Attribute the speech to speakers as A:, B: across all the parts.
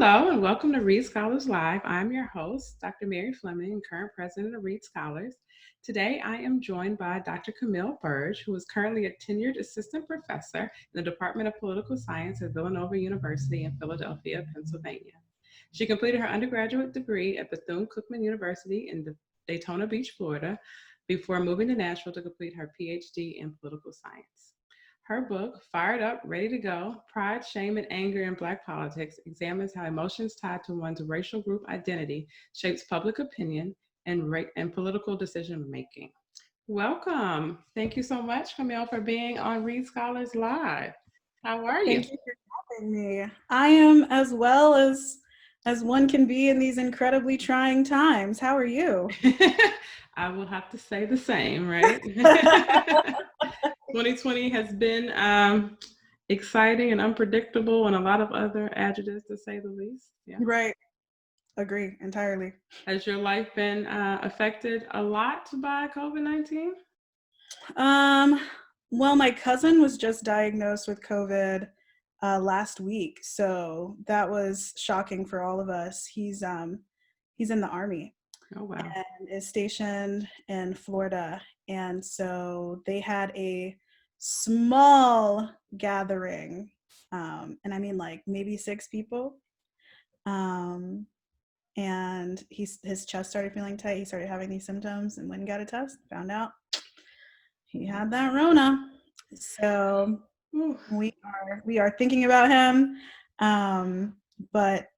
A: Hello and welcome to Reed Scholars Live. I'm your host, Dr. Mary Fleming, current president of Reed Scholars. Today I am joined by Dr. Camille Burge, who is currently a tenured assistant professor in the Department of Political Science at Villanova University in Philadelphia, Pennsylvania. She completed her undergraduate degree at Bethune-Cookman University in Daytona Beach, Florida, before moving to Nashville to complete her PhD in political science. Her book, Fired Up, Ready to Go, Pride, Shame, and Anger in Black Politics, examines how emotions tied to one's racial group identity shapes public opinion and political decision making. Welcome. Thank you so much, Camille, for being on Reed Scholars Live. How are you?
B: Thank you for having me. I am as well as one can be in these incredibly trying times. How are you?
A: I will have to say the same, right? 2020 has been exciting and unpredictable and a lot of other adjectives to say the least.
B: Yeah. Right. Agree entirely.
A: Has your life been affected a lot by COVID-19?
B: Well, my cousin was just diagnosed with COVID last week, so that was shocking for all of us. He's in the Army.
A: Oh, wow.
B: And is stationed in Florida, and so they had a small gathering, and I mean like maybe 6 people. And his chest started feeling tight. He started having these symptoms and went and got a test, found out he had that Rona. So we are thinking about him. But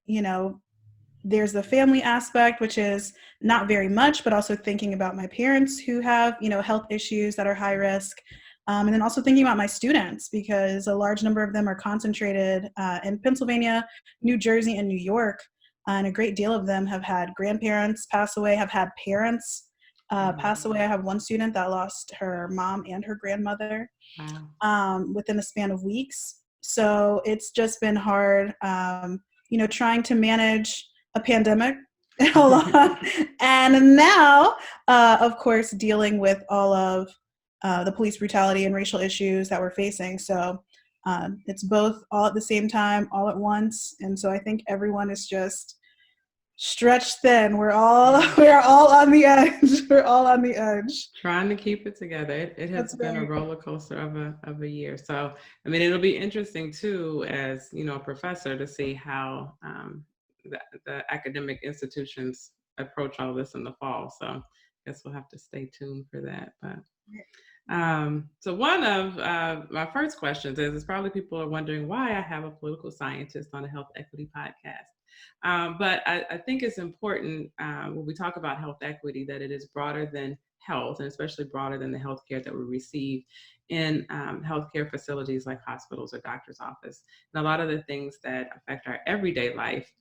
B: there's the family aspect, which is not very much, but also thinking about my parents who have, health issues that are high risk. And then also thinking about my students, because a large number of them are concentrated in Pennsylvania, New Jersey, and New York. And a great deal of them have had grandparents pass away, have had parents pass away. I have one student that lost her mom and her grandmother within a span of weeks. So it's just been hard, trying to manage a pandemic and now, of course, dealing with all of the police brutality and racial issues that we're facing. So it's both all at the same time, all at once. And so I think everyone is just stretched thin. We're all on the edge. We're all on the edge.
A: Trying to keep it together. It has been a roller coaster of a year. So, I mean, it'll be interesting too, as a professor, to see how the academic institutions approach all this in the fall. So I guess we'll have to stay tuned for that. But so one of my first questions is probably people are wondering why I have a political scientist on a health equity podcast. But I think it's important when we talk about health equity that it is broader than health, and especially broader than the healthcare that we receive in healthcare facilities like hospitals or doctor's office. And a lot of the things that affect our everyday life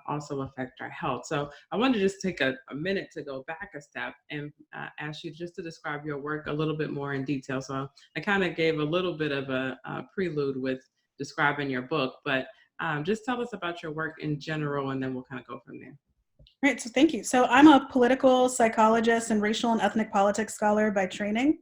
A: also affect our health. So I wanted to just take a minute to go back a step and ask you just to describe your work a little bit more in detail. So I kind of gave a little bit of a prelude with describing your book, but just tell us about your work in general, and then we'll kind of go from there.
B: Right, so thank you. So I'm a political psychologist and racial and ethnic politics scholar by training.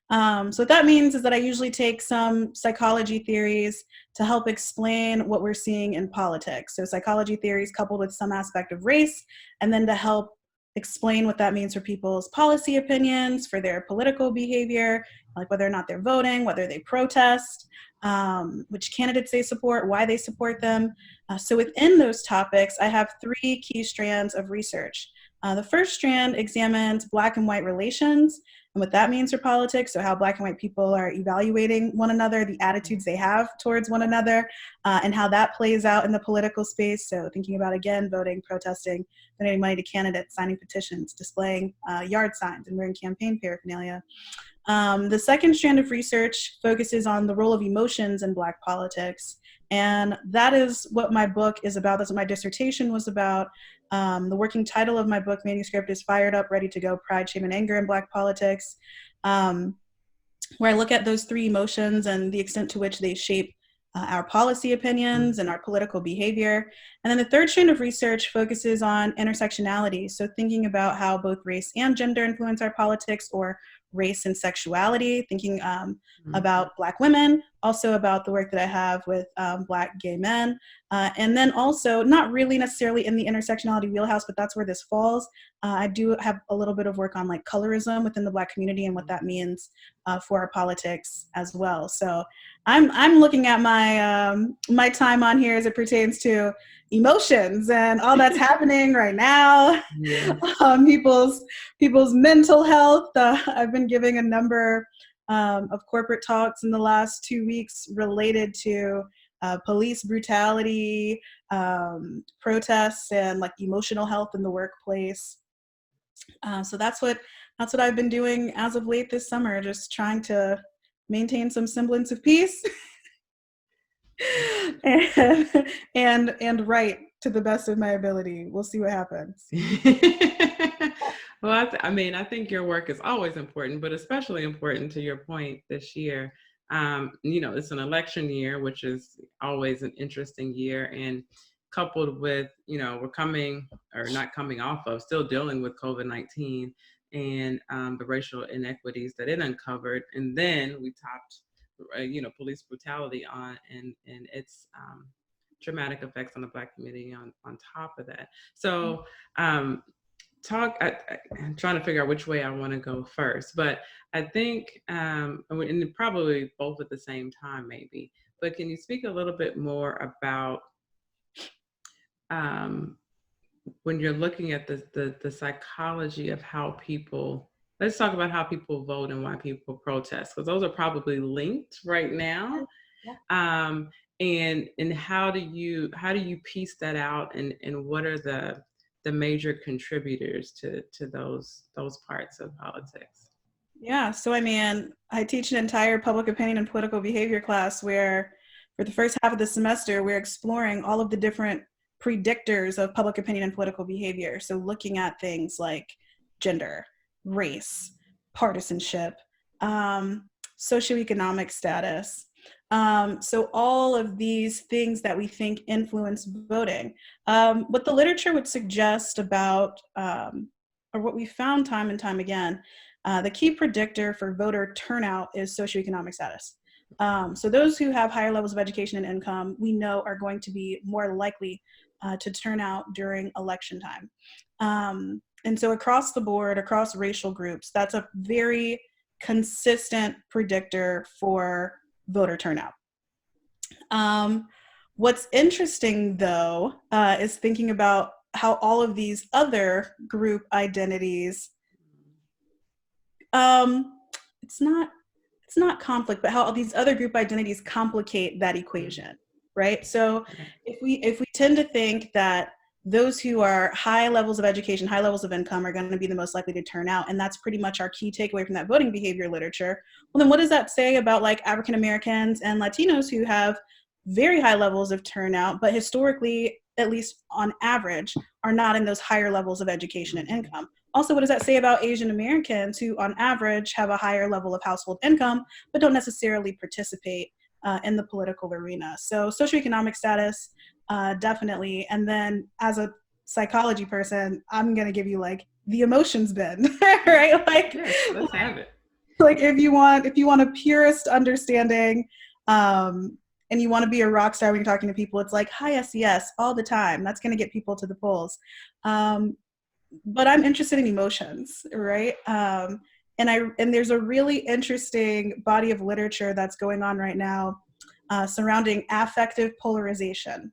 B: So what that means is that I usually take some psychology theories to help explain what we're seeing in politics. So psychology theories coupled with some aspect of race, and then to help explain what that means for people's policy opinions, for their political behavior, like whether or not they're voting, whether they protest, which candidates they support, why they support them. So within those topics, I have 3 key strands of research. The first strand examines Black and white relations and what that means for politics, so how Black and white people are evaluating one another, the attitudes they have towards one another, and how that plays out in the political space. So thinking about, again, voting, protesting, donating money to candidates, signing petitions, displaying yard signs, and wearing campaign paraphernalia. The second strand of research focuses on the role of emotions in Black politics. And that is what my book is about. That's what my dissertation was about. The working title of my book manuscript is Fired Up, Ready to Go, Pride, Shame, and Anger in Black Politics, where I look at those 3 emotions and the extent to which they shape our policy opinions and our political behavior. And then the third strand of research focuses on intersectionality. So thinking about how both race and gender influence our politics, or race and sexuality, thinking about Black women, also about the work that I have with Black gay men, and then also not really necessarily in the intersectionality wheelhouse, but that's where this falls. I do have a little bit of work on like colorism within the Black community and what that means for our politics as well. So I'm looking at my my time on here as it pertains to emotions and all that's happening right now.
A: Yeah.
B: People's mental health. I've been giving a number of corporate talks in the last 2 weeks related to police brutality, protests, and like emotional health in the workplace. So that's what I've been doing as of late this summer, just trying to maintain some semblance of peace and write to the best of my ability. We'll see what happens.
A: Well, I mean, I think your work is always important, but especially important to your point this year. You know, it's an election year, which is always an interesting year, and coupled with, you know, we're coming or not coming off of, still dealing with COVID-19 and the racial inequities that it uncovered, and then we topped, you know, police brutality on and its dramatic effects on the Black community on top of that. So I'm trying to figure out which way I want to go first, but I think, and probably both at the same time maybe, but can you speak a little bit more about when you're looking at the psychology of how people, let's talk about how people vote and why people protest, because those are probably linked right now. Yeah. And how do you piece that out, and what are the major contributors to those parts of politics?
B: Yeah, so I mean, I teach an entire public opinion and political behavior class where for the first half of the semester, we're exploring all of the different predictors of public opinion and political behavior. So looking at things like gender, race, partisanship, socioeconomic status. So all of these things that we think influence voting. What the literature would suggest about, or what we found time and time again, the key predictor for voter turnout is socioeconomic status. So those who have higher levels of education and income, we know are going to be more likely to turn out during election time. And so across the board, across racial groups, that's a very consistent predictor for voter turnout. What's interesting though, is thinking about how all of these other group identities, it's not conflict, but how all these other group identities complicate that equation, right? So if we tend to think that those who are high levels of education, high levels of income are going to be the most likely to turn out, and that's pretty much our key takeaway from that voting behavior literature, well then what does that say about like African Americans and Latinos who have very high levels of turnout, but historically, at least on average, are not in those higher levels of education and income? Also, what does that say about Asian Americans who on average have a higher level of household income, but don't necessarily participate in the political arena? So socioeconomic status, definitely. And then as a psychology person, I'm gonna give you like the emotions bend, right? Like,
A: yes, let's have it.
B: Like if you want a purest understanding, and you want to be a rock star when you're talking to people, it's like, hi, yes, all the time. That's gonna get people to the polls. But I'm interested in emotions, right? And there's a really interesting body of literature that's going on right now surrounding affective polarization.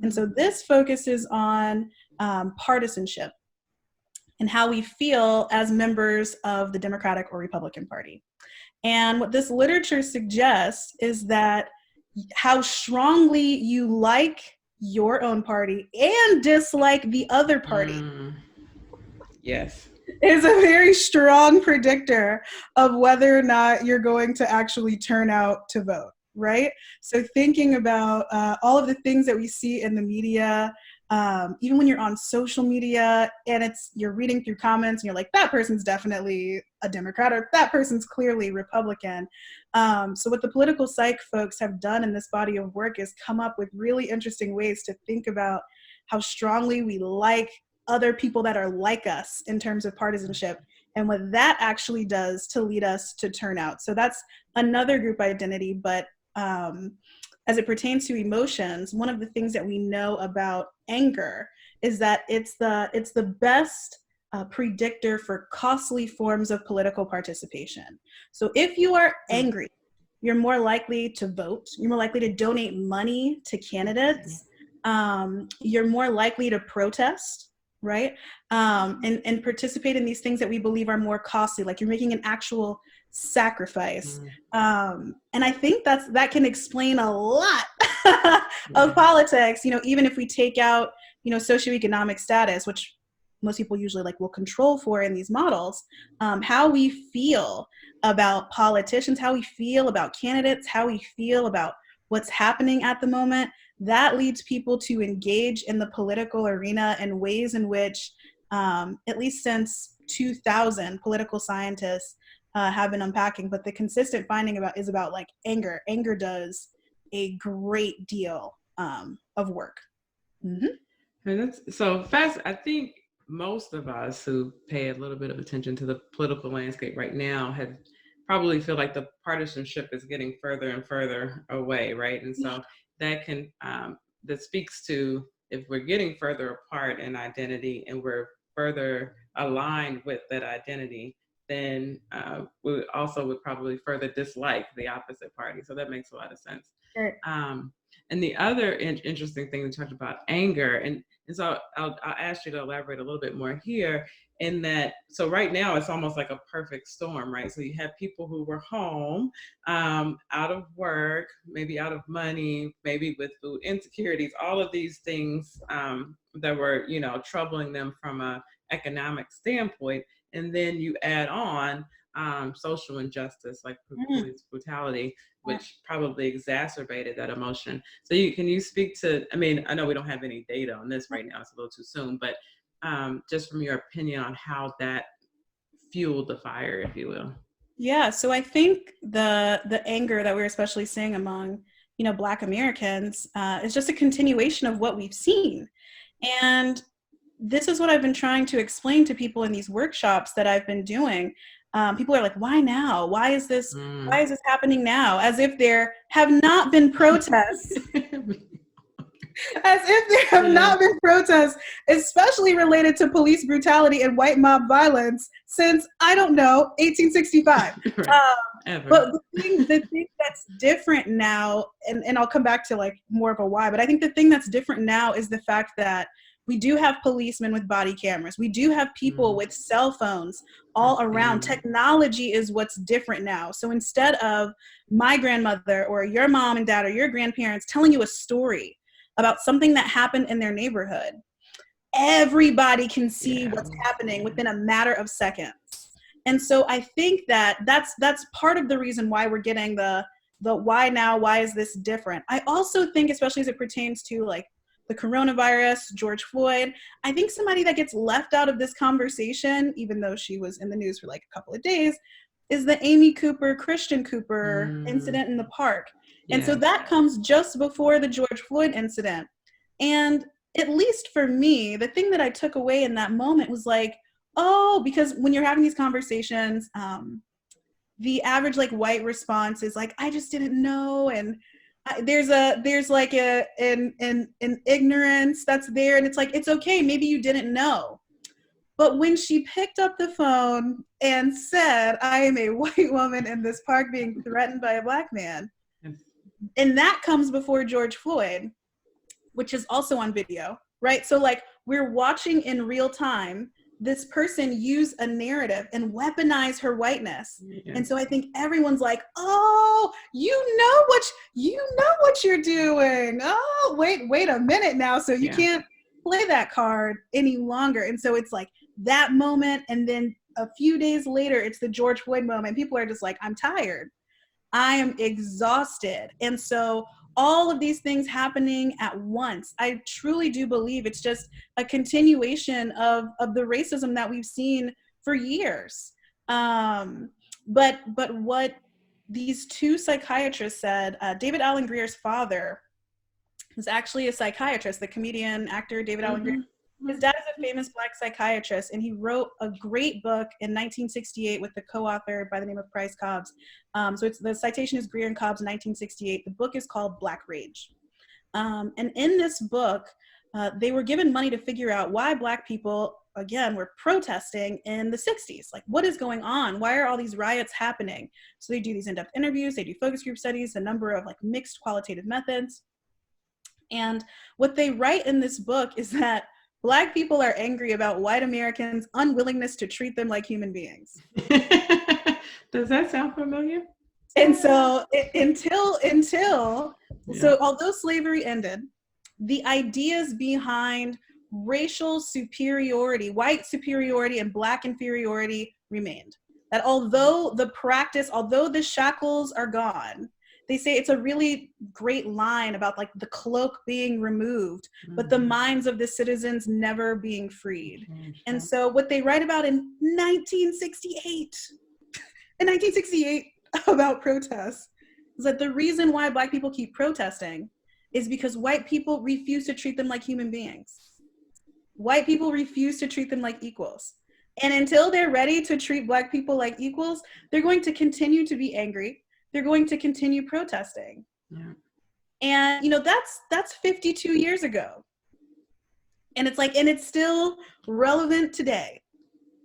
B: And so this focuses on partisanship and how we feel as members of the Democratic or Republican Party. And what this literature suggests is that how strongly you like your own party and dislike the other party.
A: Yes.
B: Is a very strong predictor of whether or not you're going to actually turn out to vote, right? So thinking about all of the things that we see in the media, even when you're on social media and you're reading through comments and you're like, that person's definitely a Democrat or that person's clearly Republican. So what the political psych folks have done in this body of work is come up with really interesting ways to think about how strongly we like other people that are like us in terms of partisanship and what that actually does to lead us to turnout. So that's another group identity. But as it pertains to emotions, one of the things that we know about anger is that it's the best predictor for costly forms of political participation. So if you are angry, you're more likely to vote, you're more likely to donate money to candidates, you're more likely to protest, right? And participate in these things that we believe are more costly, like you're making an actual sacrifice. And I think that can explain a lot of politics, even if we take out, socioeconomic status, which most people usually will control for in these models, how we feel about politicians, how we feel about candidates, how we feel about what's happening at the moment, that leads people to engage in the political arena in ways in which, at least since 2000, political scientists have been unpacking. But the consistent finding is about anger. Anger does a great deal of work. Mm-hmm.
A: And that's so fast. I think most of us who pay a little bit of attention to the political landscape right now have probably feel like the partisanship is getting further and further away, right? And so that that speaks to, if we're getting further apart in identity and we're further aligned with that identity, then we also would probably further dislike the opposite party. So that makes a lot of sense.
B: Sure.
A: And the other interesting thing we talked about, anger, and so I'll ask you to elaborate a little bit more here, in that, so right now it's almost like a perfect storm, right? So you have people who were home, out of work, maybe out of money, maybe with food insecurities, all of these things that were, troubling them from an economic standpoint. And then you add on social injustice, like police brutality, which probably exacerbated that emotion. So can you speak to, I know we don't have any data on this right now, it's a little too soon, but just from your opinion on how that fueled the fire, if you will.
B: Yeah, so I think the anger that we're especially seeing among, Black Americans is just a continuation of what we've seen. And this is what I've been trying to explain to people in these workshops that I've been doing. People are like, why now? Why is this happening now? As if there have not been protests. As if there have not been protests, especially related to police brutality and white mob violence since, 1865. But the thing that's different now, and I'll come back to more of a why, but I think the thing that's different now is the fact that we do have policemen with body cameras. We do have people with cell phones all around. Technology is what's different now. So instead of my grandmother or your mom and dad or your grandparents telling you a story about something that happened in their neighborhood, everybody can see what's happening within a matter of seconds. And so I think that's part of the reason why we're getting the why now, why is this different? I also think, especially as it pertains to the coronavirus, George Floyd, I think somebody that gets left out of this conversation, even though she was in the news for a couple of days, is the Amy Cooper, Christian Cooper incident in the park. And so that comes just before the George Floyd incident. And at least for me, the thing that I took away in that moment was because when you're having these conversations, the average white response is I just didn't know. And there's an ignorance that's there. And it's okay. Maybe you didn't know. But when she picked up the phone and said, I am a white woman in this park being threatened by a Black man, and that comes before George Floyd, which is also on video, right? So we're watching in real time this person use a narrative and weaponize her whiteness. Yeah. And so I think everyone's oh, you know what you're doing. Oh, wait a minute now. So you can't play that card any longer. And so it's that moment. And then a few days later, it's the George Floyd moment. People are just I'm tired. I am exhausted. And so all of these things happening at once, I truly do believe it's just a continuation of the racism that we've seen for years. But what these two psychiatrists said, David Alan Grier's father was actually a psychiatrist, the comedian actor David Alan Grier. His dad is a famous Black psychiatrist, and he wrote a great book in 1968 with the co-author by the name of Price Cobbs. So the citation is Greer and Cobbs, 1968. The book is called Black Rage. And in this book, they were given money to figure out why Black people, again, were protesting in the 60s. Like, what is going on? Why are all these riots happening? So they do these in-depth interviews, they do focus group studies, a number of like mixed qualitative methods. And what they write in this book is that Black people are angry about white Americans' unwillingness to treat them like human beings.
A: Does that sound familiar?
B: And so so although slavery ended, the ideas behind racial superiority, white superiority and Black inferiority remained. That although the shackles are gone, they say it's a really great line about like the cloak being removed, but the minds of the citizens never being freed. And so what they write about in 1968 about protests is that the reason why Black people keep protesting is because white people refuse to treat them like human beings. White people refuse to treat them like equals. And until they're ready to treat Black people like equals, they're going to continue to be angry. They're going to continue protesting. Yeah. And, that's 52 years ago. And it's still relevant today.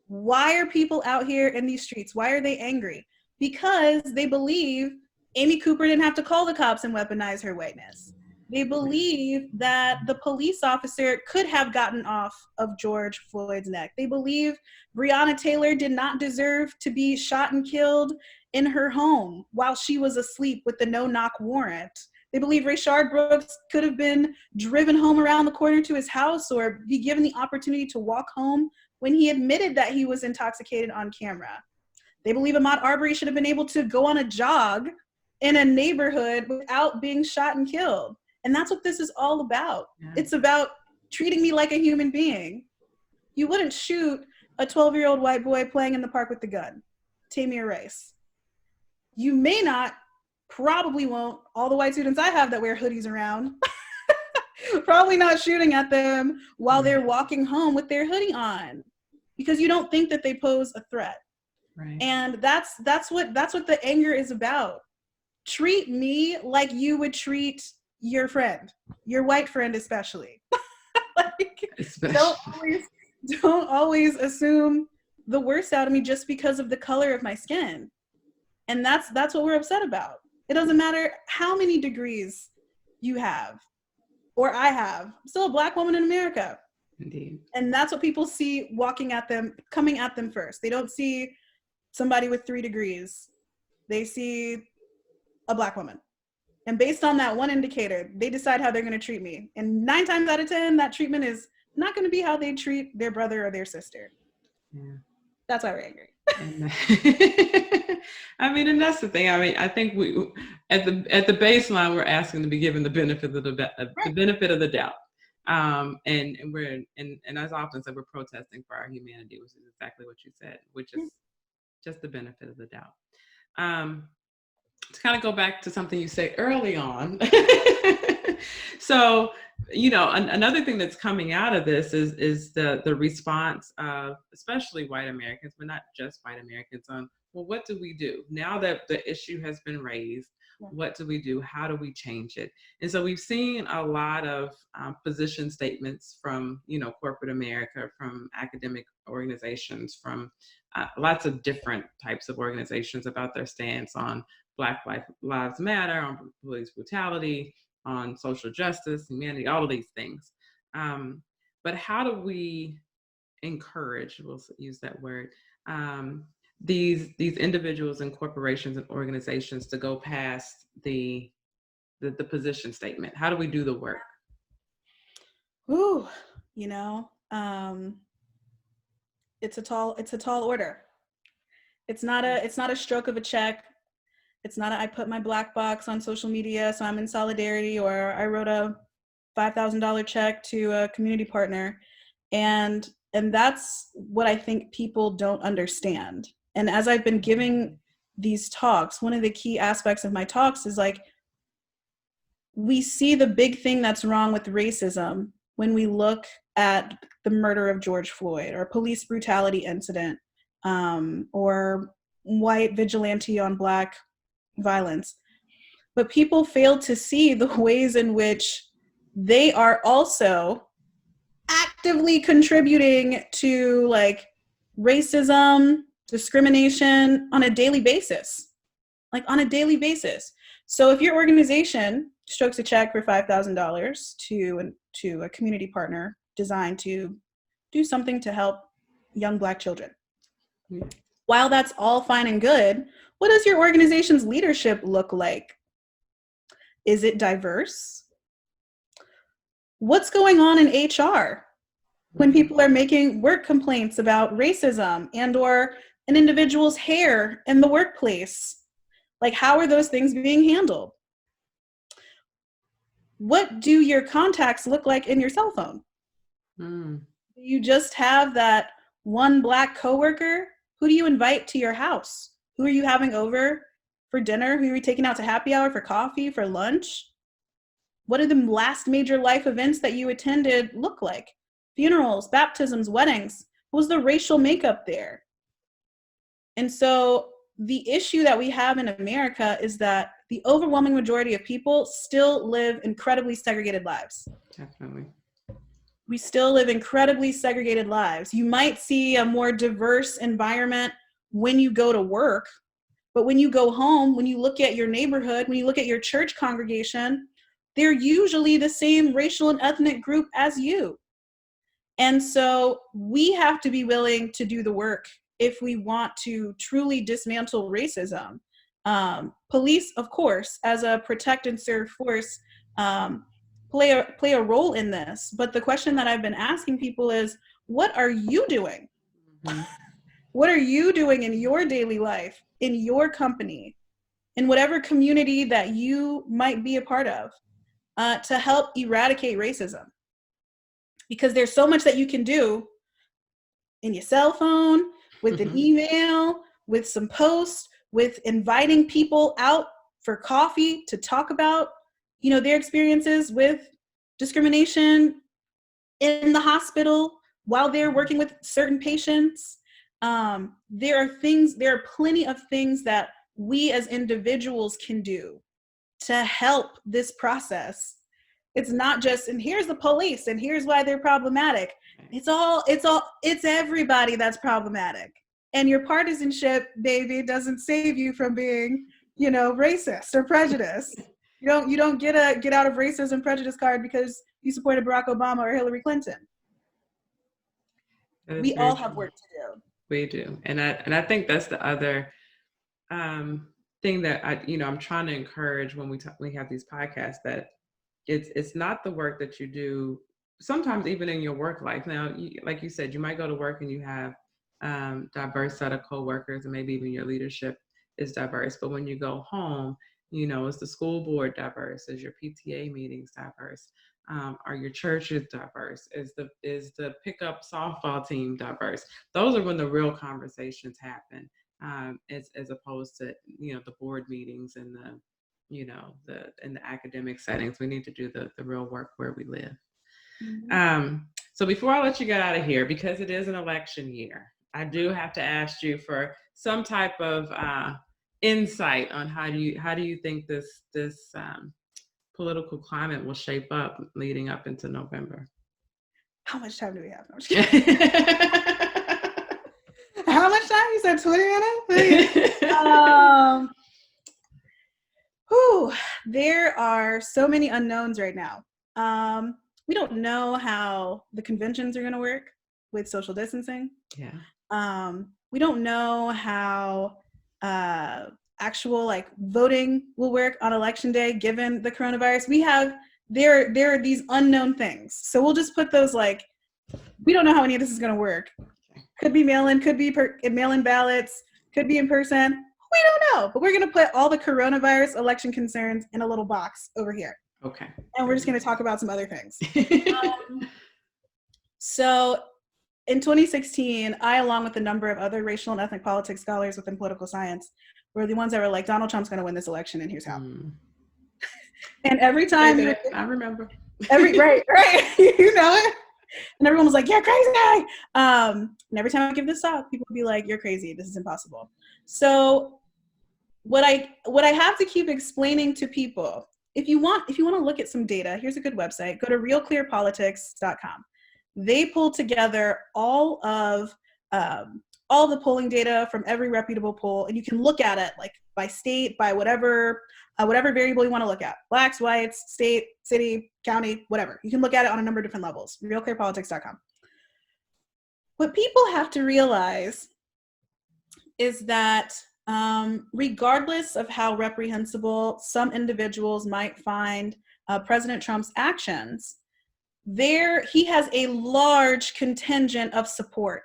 B: Why are people out here in these streets? Why are they angry? Because they believe Amy Cooper didn't have to call the cops and weaponize her whiteness. They believe that the police officer could have gotten off of George Floyd's neck. They believe Breonna Taylor did not deserve to be shot and killed in her home while she was asleep with the no-knock warrant. They believe Rayshard Brooks could have been driven home around the corner to his house or be given the opportunity to walk home when he admitted that he was intoxicated on camera. They believe Ahmaud Arbery should have been able to go on a jog in a neighborhood without being shot and killed. And that's what this is all about. Yeah. It's about treating me like a human being. You wouldn't shoot a 12-year-old white boy playing in the park with the gun. Tamir Rice. You may not, probably won't, all the white students I have that wear hoodies around, probably not shooting at them while they're walking home with their hoodie on, because you don't think that they pose a threat. Right. And that's what the anger is about. Treat me like you would treat your friend, your white friend especially. Don't always assume the worst out of me just because of the color of my skin. And that's what we're upset about. It doesn't matter how many degrees you have or I have. I'm still a Black woman in America.
A: Indeed.
B: And that's what people see walking at them, coming at them first. They don't see somebody with 3 degrees. They see a Black woman. And based on that one indicator, they decide how they're going to treat me. And 9 times out of 10, that treatment is not going to be how they treat their brother or their sister. Yeah. That's why we're angry.
A: And that's the thing. I think we, at the baseline, we're asking to be given the benefit of the doubt. And as often said, we're protesting for our humanity, which is exactly what you said, which is just the benefit of the doubt. To kind of go back to something you said early on. So, another thing that's coming out of this is the response of especially white Americans, but not just white Americans, on, well, what do we do? Now that the issue has been raised, what do we do? How do we change it? And so we've seen a lot of position statements from, corporate America, from academic organizations, from lots of different types of organizations about their stance on Black Lives Matter, on police brutality, on social justice, humanity, all of these things. But how do we encourage, we'll use that word, these individuals and corporations and organizations to go past the position statement? How do we do the work?
B: Ooh, it's a tall order. It's not a stroke of a check. It's not I put my black box on social media, so I'm in solidarity, or I wrote a $5,000 check to a community partner. And that's what I think people don't understand. And as I've been giving these talks, one of the key aspects of my talks is like, we see the big thing that's wrong with racism, when we look at the murder of George Floyd or police brutality incident, or white vigilante on Black violence. But people fail to see the ways in which they are also actively contributing to like racism, discrimination on a daily basis. So if your organization strokes a check for $5,000 to a community partner designed to do something to help young Black children, while that's all fine and good, what does your organization's leadership look like? Is it diverse? What's going on in HR when people are making work complaints about racism and or an individual's hair in the workplace? Like, how are those things being handled? What do your contacts look like in your cell phone? You just have that one Black coworker? Who do you invite to your house? Who are you having over for dinner? Who are you taking out to happy hour, for coffee, for lunch? What are the last major life events that you attended look like? Funerals, baptisms, weddings. What was the racial makeup there? And so the issue that we have in America is that the overwhelming majority of people still live incredibly segregated lives.
A: Definitely.
B: We still live incredibly segregated lives. You might see a more diverse environment when you go to work, but when you go home, when you look at your neighborhood, when you look at your church congregation, they're usually the same racial and ethnic group as you. And so we have to be willing to do the work if we want to truly dismantle racism. Police, of course, as a protect and serve force, play a role in this. But the question that I've been asking people is, what are you doing? What are you doing in your daily life, in your company, in whatever community that you might be a part of, to help eradicate racism? Because there's so much that you can do in your cell phone, with an email, with some posts, with inviting people out for coffee to talk about, their experiences with discrimination in the hospital while they're working with certain patients. There are plenty of things that we as individuals can do to help this process. It's not just, and here's the police, and here's why they're problematic. It's everybody that's problematic. And your partisanship, baby, doesn't save you from being, racist or prejudiced. You don't get a get out of racism prejudice card because you supported Barack Obama or Hillary Clinton. We all have work to do.
A: We do. And I think that's the other thing that I'm trying to encourage when we have these podcasts, that it's not the work that you do sometimes even in your work life. Now, like you said, you might go to work and you have diverse set of coworkers, and maybe even your leadership is diverse. But when you go home, is the school board diverse? Is your PTA meetings diverse? Are your churches diverse? Is the pickup softball team diverse? Those are when the real conversations happen, as opposed to the board meetings and the in the academic settings. We need to do the real work where we live. So before I let you get out of here, because it is an election year, I do have to ask you for some type of insight on how do you think this political climate will shape up leading up into November?
B: How much time do we have? No, I'm just kidding. How much time? You said 20 minutes? There are so many unknowns right now. We don't know how the conventions are going to work with social distancing.
A: Yeah.
B: We don't know how actual voting will work on election day given the coronavirus. There are these unknown things. So we'll just put those we don't know how any of this is going to work. Could be mail-in, could be mail-in ballots, could be in person. We don't know, but we're going to put all the coronavirus election concerns in a little box over here.
A: Okay.
B: And we're just going to talk about some other things. So in 2016, I, along with a number of other racial and ethnic politics scholars within political science, were the ones that were like, Donald Trump's going to win this election, and here's how. And every time
A: I remember.
B: Right. You know it. And everyone was like, "You're crazy." And every time I give this up, people would be like, "You're crazy. This is impossible." So what I have to keep explaining to people, if you want to look at some data, here's a good website. Go to realclearpolitics.com. They pull together all the polling data from every reputable poll, and you can look at it like by state, by whatever variable you want to look at: blacks, whites, state, city, county, whatever. You can look at it on a number of different levels. Realclearpolitics.com. What people have to realize is that regardless of how reprehensible some individuals might find President Trump's actions, he has a large contingent of support,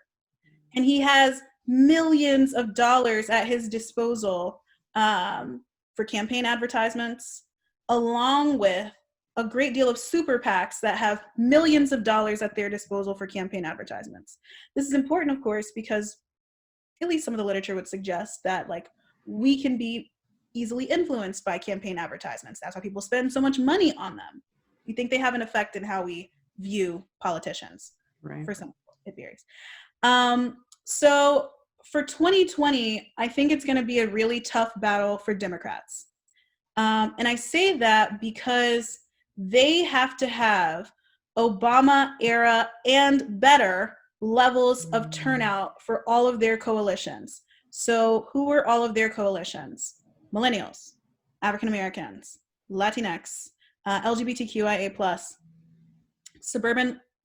B: and he has millions of dollars at his disposal for campaign advertisements, along with a great deal of super PACs that have millions of dollars at their disposal for campaign advertisements. This is important, of course, because at least some of the literature would suggest that like we can be easily influenced by campaign advertisements. That's why people spend so much money on them. We think they have an effect in how we view politicians.
A: Right.
B: For some people, it varies. So for 2020, I think it's going to be a really tough battle for Democrats. And I say that because they have to have Obama era and better levels of turnout for all of their coalitions. So who are all of their coalitions? Millennials, African Americans, Latinx, LGBTQIA+,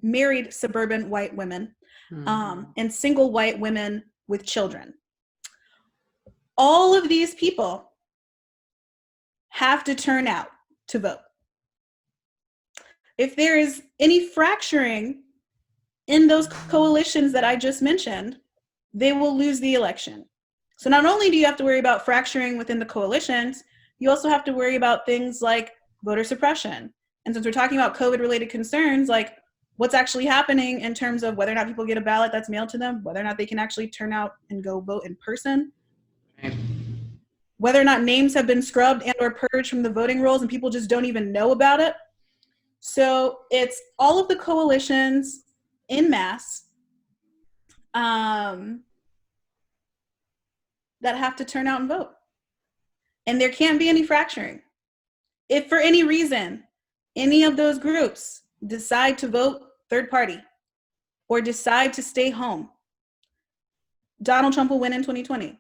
B: married suburban white women, and single white women with children. All of these people have to turn out to vote. If there is any fracturing in those coalitions that I just mentioned, they will lose the election. So not only do you have to worry about fracturing within the coalitions, you also have to worry about things like voter suppression. And since we're talking about COVID-related concerns, like what's actually happening in terms of whether or not people get a ballot that's mailed to them, whether or not they can actually turn out and go vote in person, whether or not names have been scrubbed and or purged from the voting rolls and people just don't even know about it. So it's all of the coalitions en masse that have to turn out and vote. And there can't be any fracturing. If for any reason, any of those groups decide to vote third party or decide to stay home, Donald Trump will win in 2020.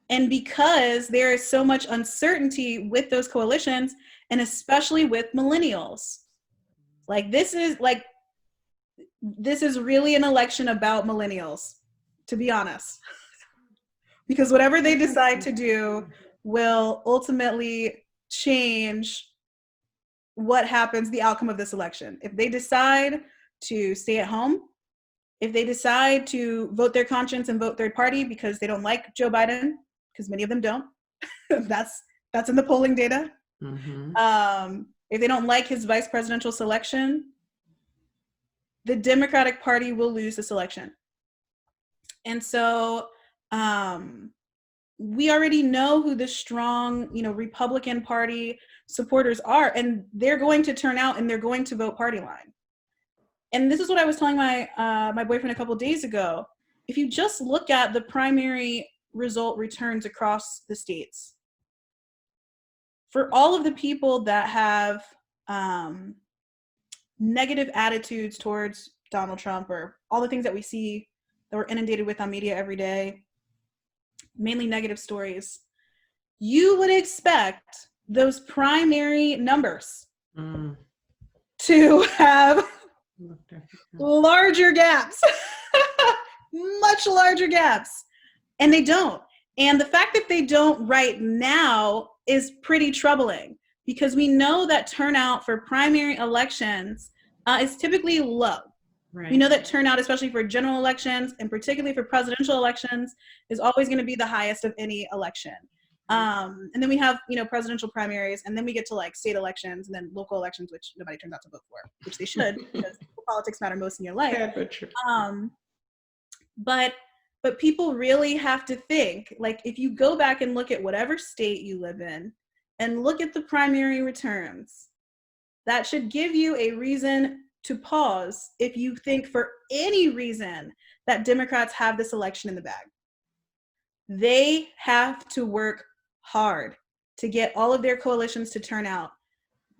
B: And because there is so much uncertainty with those coalitions, and especially with millennials, this is really an election about millennials, to be honest. Because whatever they decide to do will ultimately change what happens, the outcome of this election. If they decide to stay at home, if they decide to vote their conscience and vote third party because they don't like Joe Biden, because many of them don't, that's in the polling data. If they don't like his vice presidential selection, the Democratic Party will lose this election. And so we already know who the strong, Republican Party supporters are, and they're going to turn out and they're going to vote party line. And this is what I was telling my boyfriend a couple of days ago. If you just look at the primary result returns across the states, for all of the people that have negative attitudes towards Donald Trump, or all the things that we see that we're inundated with on media every day, mainly negative stories, you would expect those primary numbers to have larger gaps, much larger gaps. And they don't. And the fact that they don't right now is pretty troubling, because we know that turnout for primary elections is typically low. Right. We know that turnout, especially for general elections and particularly for presidential elections, is always going to be the highest of any election. And then we have, presidential primaries, and then we get to state elections and then local elections, which nobody turns out to vote for, which they should, because politics matter most in your life. Yeah, but true. But people really have to think, if you go back and look at whatever state you live in and look at the primary returns, that should give you a reason to pause if you think for any reason that Democrats have this election in the bag. They have to work hard to get all of their coalitions to turn out.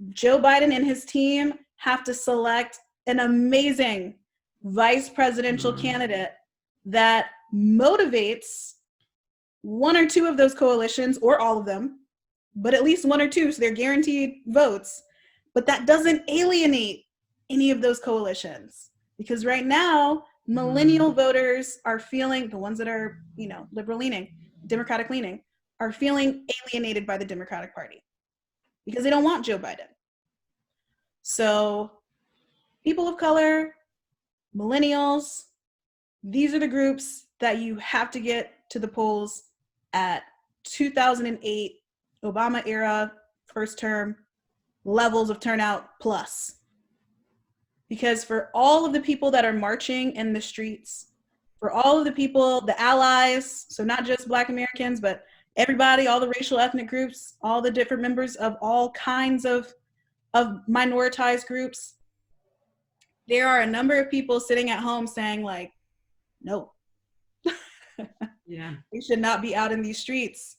B: Joe Biden and his team have to select an amazing vice presidential candidate that motivates one or two of those coalitions, or all of them, but at least one or two, so they're guaranteed votes, but that doesn't alienate any of those coalitions. Because right now, millennial voters are feeling, the ones that are, liberal leaning, Democratic leaning, are feeling alienated by the Democratic Party because they don't want Joe Biden. So people of color, millennials, these are the groups that you have to get to the polls at 2008 Obama era first term levels of turnout plus. Because for all of the people that are marching in the streets, for all of the people, the allies, so not just Black Americans, but everybody, all the racial ethnic groups, all the different members of all kinds of minoritized groups, there are a number of people sitting at home saying like, no.
A: Yeah.
B: We should not be out in these streets.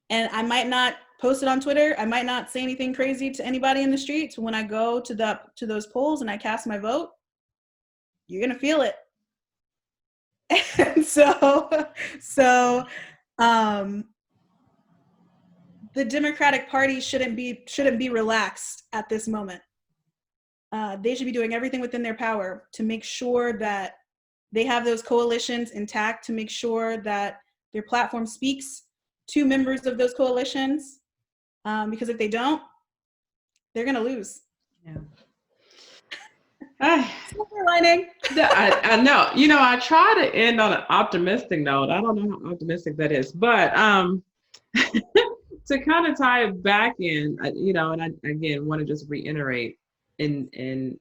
B: And I might not post it on Twitter. I might not say anything crazy to anybody in the streets. When I go to those polls and I cast my vote, you're gonna feel it. And so the Democratic Party shouldn't be relaxed at this moment. They should be doing everything within their power to make sure that they have those coalitions intact, to make sure that their platform speaks to members of those coalitions, because if they don't, they're gonna lose.
A: Yeah.
B: Silver lining.
A: I know. I try to end on an optimistic note. I don't know how optimistic that is, but to kind of tie it back in, and I again want to just reiterate in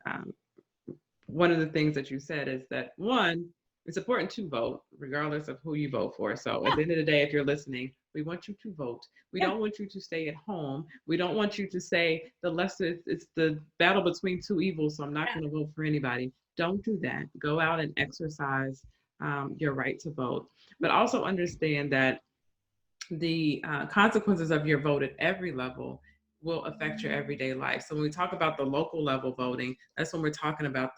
A: one of the things that you said is that, one, it's important to vote regardless of who you vote for. So at the end of the day, if you're listening, we want you to vote. We don't want you to stay at home. We don't want you to say it's the battle between two evils, so I'm not going to vote for anybody. Don't do that. Go out and exercise your right to vote. But also understand that the consequences of your vote at every level will affect your everyday life. So when we talk about the local level voting, that's when we're talking about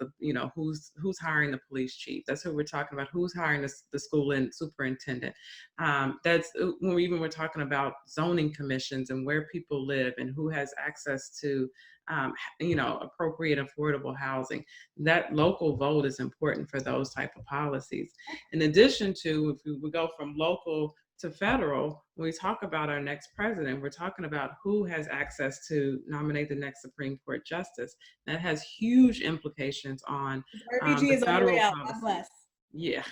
A: who's hiring the police chief. That's who we're talking about, who's hiring the school and superintendent. That's when we're talking about zoning commissions and where people live and who has access to appropriate affordable housing. That local vote is important for those type of policies. In addition to, if we go from local to federal, when we talk about our next president, we're talking about who has access to nominate the next Supreme Court justice. That has huge implications on the federal policies. Yeah,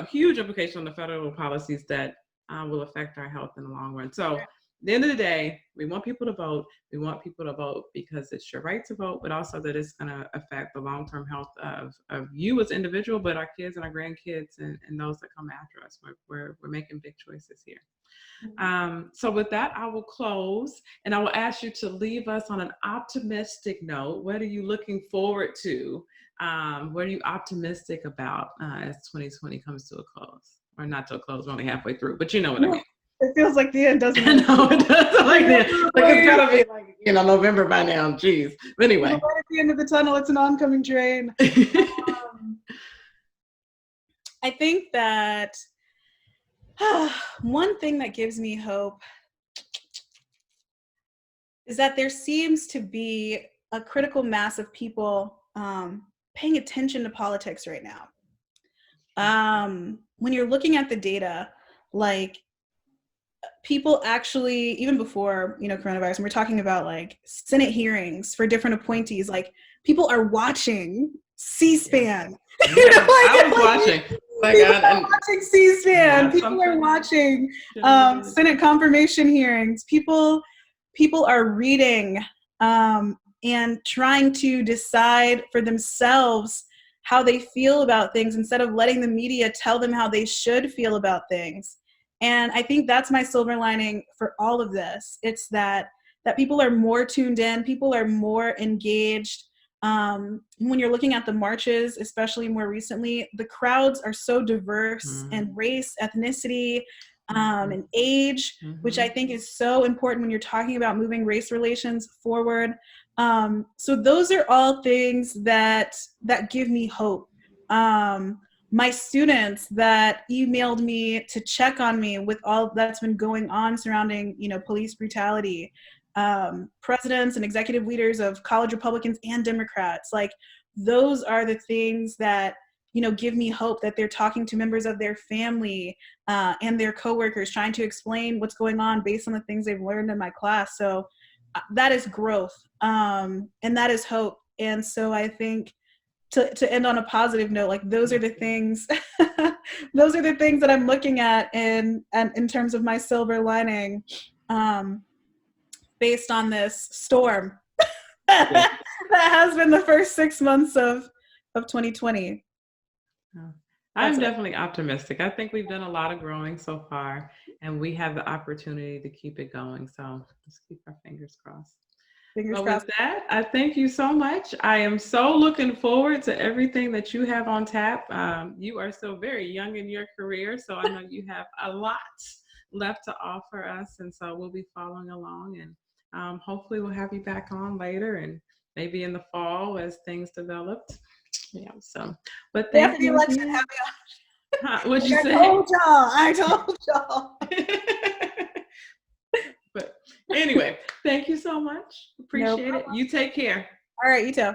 A: huge implications on the federal policies that will affect our health in the long run. So at the end of the day, we want people to vote. We want people to vote because it's your right to vote, but also that it's going to affect the long-term health of you as an individual, but our kids and our grandkids and those that come after us. We're making big choices here. So with that, I will close and I will ask you to leave us on an optimistic note. What are you looking forward to? What are you optimistic about as 2020 comes to a close? Or not to a close, we're only halfway through, but you know what I mean.
B: It feels like the end, doesn't it?
A: No, it does. Like it's gotta be like November by now. Jeez. But anyway,
B: right at the end of the tunnel, it's an oncoming train. I think that one thing that gives me hope is that there seems to be a critical mass of people paying attention to politics right now. When you're looking at the data, like people actually, even before coronavirus, and we're talking about like Senate hearings for different appointees, like people are watching C-SPAN.
A: I was watching.
B: People are watching C-SPAN. People are watching Senate confirmation hearings. People are reading and trying to decide for themselves how they feel about things instead of letting the media tell them how they should feel about things. And I think that's my silver lining for all of this. It's that that people are more tuned in, people are more engaged. When you're looking at the marches, especially more recently, the crowds are so diverse in race, ethnicity, and age, which I think is so important when you're talking about moving race relations forward. So those are all things that give me hope. My students that emailed me to check on me with all that's been going on surrounding, police brutality, presidents and executive leaders of college Republicans and Democrats, like those are the things that, give me hope that they're talking to members of their family and their coworkers, trying to explain what's going on based on the things they've learned in my class. So that is growth, and that is hope. And so I think to end on a positive note, like those are the things, those are the things that I'm looking at in terms of my silver lining, based on this storm that has been the first 6 months of 2020.
A: I'm definitely optimistic. I think we've done a lot of growing so far, and we have the opportunity to keep it going. So let's keep our fingers crossed. But with that, I thank you so much. I am so looking forward to everything that you have on tap. You are still very young in your career, so I know you have a lot left to offer us, and so we'll be following along, and hopefully we'll have you back on later, and maybe in the fall as things developed. Yeah. So, but thank you.
B: After the election, have me on.
A: What'd you say?
B: I told y'all.
A: But anyway, thank you so much. Appreciate it. You take care.
B: All right, you too.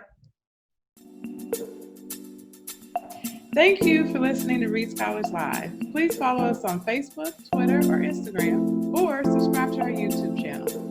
A: Thank you for listening to Reede Scholars Live. Please follow us on Facebook, Twitter, or Instagram, or subscribe to our YouTube channel.